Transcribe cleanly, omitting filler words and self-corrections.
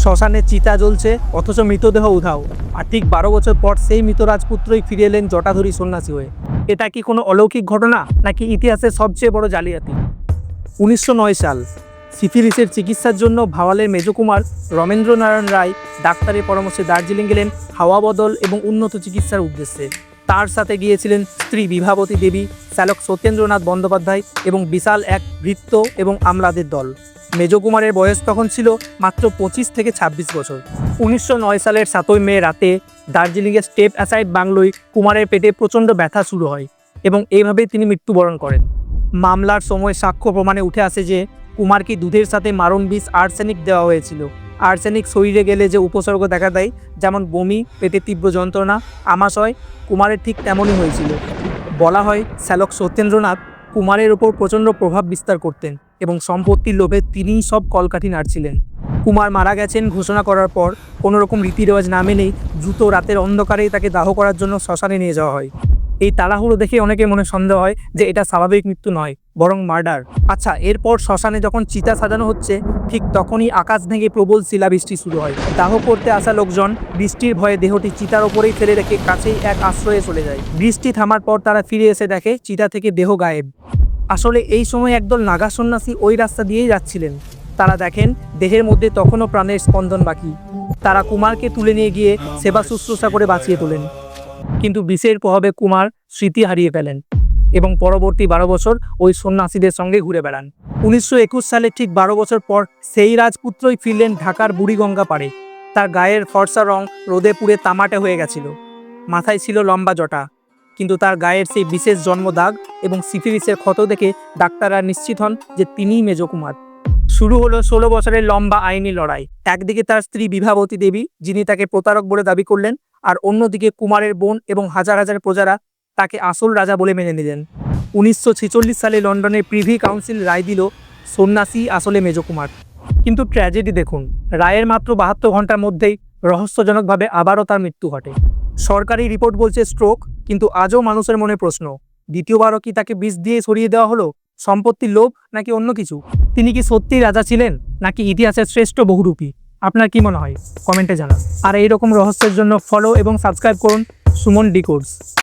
শ্মশানে চিতা জ্বলছে, অথচ মৃতদেহ উধাও। আর ঠিক 12 বছর পর সেই মৃত রাজপুত্রই ফিরে এলেন জটাধরি সন্ন্যাসী হয়ে। এটা কি কোনো অলৌকিক ঘটনা, নাকি ইতিহাসের সবচেয়ে বড় জালিয়াতি? 1909 সাল, সিফিলিসের চিকিৎসার জন্য ভাওয়ালের মেজকুমার রমেন্দ্রনারায়ণ রায় ডাক্তারের পরামর্শে দার্জিলিং গেলেন হাওয়া বদল এবং উন্নত চিকিৎসার উদ্দেশ্যে। তার সাথে গিয়েছিলেন স্ত্রী বিভাবতী দেবী, চালক সত্যেন্দ্রনাথ বন্দ্যোপাধ্যায় এবং বিশাল এক ভৃত্য এবং আমলাদের দল। মেজকুমারের বয়স তখন ছিল মাত্র 25 থেকে 26 বছর। 1909 সালের 7 মে রাতে দার্জিলিংয়ের স্টেপ অ্যাসাইড বাংলোয় কুমারের পেটে প্রচণ্ড ব্যথা শুরু হয় এবং এইভাবেই তিনি মৃত্যুবরণ করেন। মামলার সময় সাক্ষ্য প্রমাণে উঠে আসে যে কুমারকে দুধের সাথে মারণ বিষ আর্সেনিক দেওয়া হয়েছিল। আর্সেনিক শরীরে গেলে যে উপসর্গ দেখা দেয়, যেমন বমি, পেটে তীব্র যন্ত্রণা, আমাশয়, কুমারের ঠিক তেমনই হয়েছিল। বলা হয় শ্যালক সত্যেন্দ্রনাথ কুমারের ওপর প্রচণ্ড প্রভাব বিস্তার করতেন এবং সম্পত্তির লোভে তিনিই সব কলকাঠি নাড়ছিলেন। কুমার মারা গেছেন ঘোষণা করার পর কোনো রকম রীতিরেওয়াজ না মেনেই দ্রুত রাতের অন্ধকারেই তাকে দাহ করার জন্য শ্মশানে নিয়ে যাওয়া হয়। এই তাড়াহুড়ো দেখে অনেকের মনে সন্দেহ হয় যে এটা স্বাভাবিক মৃত্যু নয়, বরং মার্ডার। আচ্ছা, এরপর শ্মশানে যখন চিতা সাজানো হচ্ছে, ঠিক তখনই আকাশ ভেঙে প্রবল শিলাবৃষ্টি শুরু হয়। দাহ করতে আসা লোকজন বৃষ্টির ভয়ে দেহটি চিতার ওপরেই ফেলে রেখে কাছেই এক আশ্রয়ে চলে যায়। বৃষ্টি থামার পর তারা ফিরে এসে দেখে চিতা থেকে দেহ গায়েব। আসলে এই সময় একদল নাগা সন্ন্যাসী ওই রাস্তা দিয়েই যাচ্ছিলেন। তারা দেখেন দেহের মধ্যে তখনও প্রাণের স্পন্দন বাকি। তারা কুমারকে তুলে নিয়ে গিয়ে সেবা শুশ্রূষা করে বাঁচিয়ে তোলেন। কিন্তু বিষের প্রভাবে কুমার স্মৃতি হারিয়ে ফেলেন এবং পরবর্তী 12 বছর ওই সন্ন্যাসীদের সঙ্গে ঘুরে বেড়ান। 1921 সালে ঠিক 12 বছর পর সেই রাজপুত্রই ফিরলেন ঢাকার বুড়িগঙ্গা পাড়ে। তার গায়ের ফর্সা রং রোদে পুড়ে তামাটে হয়ে গেছিল, মাথায় ছিল লম্বা জটা, কিন্তু তার গায়ের সেই বিশেষ জন্মদাগ এবং সিফিলিসের ক্ষত দেখে ডাক্তাররা নিশ্চিত হন যে তিনিই মেজকুমার। শুরু হলো 16 বছরের লম্বা আইনি লড়াই। একদিকে তার স্ত্রী বিভাবতী দেবী, যিনি তাকে প্রতারক বলে দাবি করলেন, আর অন্যদিকে কুমারের বোন এবং হাজার হাজার প্রজারা তাকে আসল রাজা বলে মেনে নিলেন। 1946 সালে লন্ডনের প্রিভি কাউন্সিল রায় দিল সন্ন্যাসী আসলে মেজকুমার। কিন্তু ট্র্যাজেডি দেখুন, রায়ের মাত্র 72 ঘন্টার মধ্যেই রহস্যজনকভাবে আবারও তার মৃত্যু ঘটে। সরকারি রিপোর্ট বলছে স্ট্রোক, কিন্তু আজও মানুষের মনে প্রশ্ন, দ্বিতীয়বারও কি তাকে বিষ দিয়ে সরিয়ে দেওয়া হলো? সম্পত্তির লোভ নাকি অন্য কিছু? তিনি কি সত্যিই রাজা ছিলেন, নাকি ইতিহাসের শ্রেষ্ঠ বহুরূপী? আপনার কি মনে হয়? কমেন্টে জানান। আর এইরকম রহস্যের জন্য ফলো এবং সাবস্ক্রাইব করুন সুমন ডিকোডস।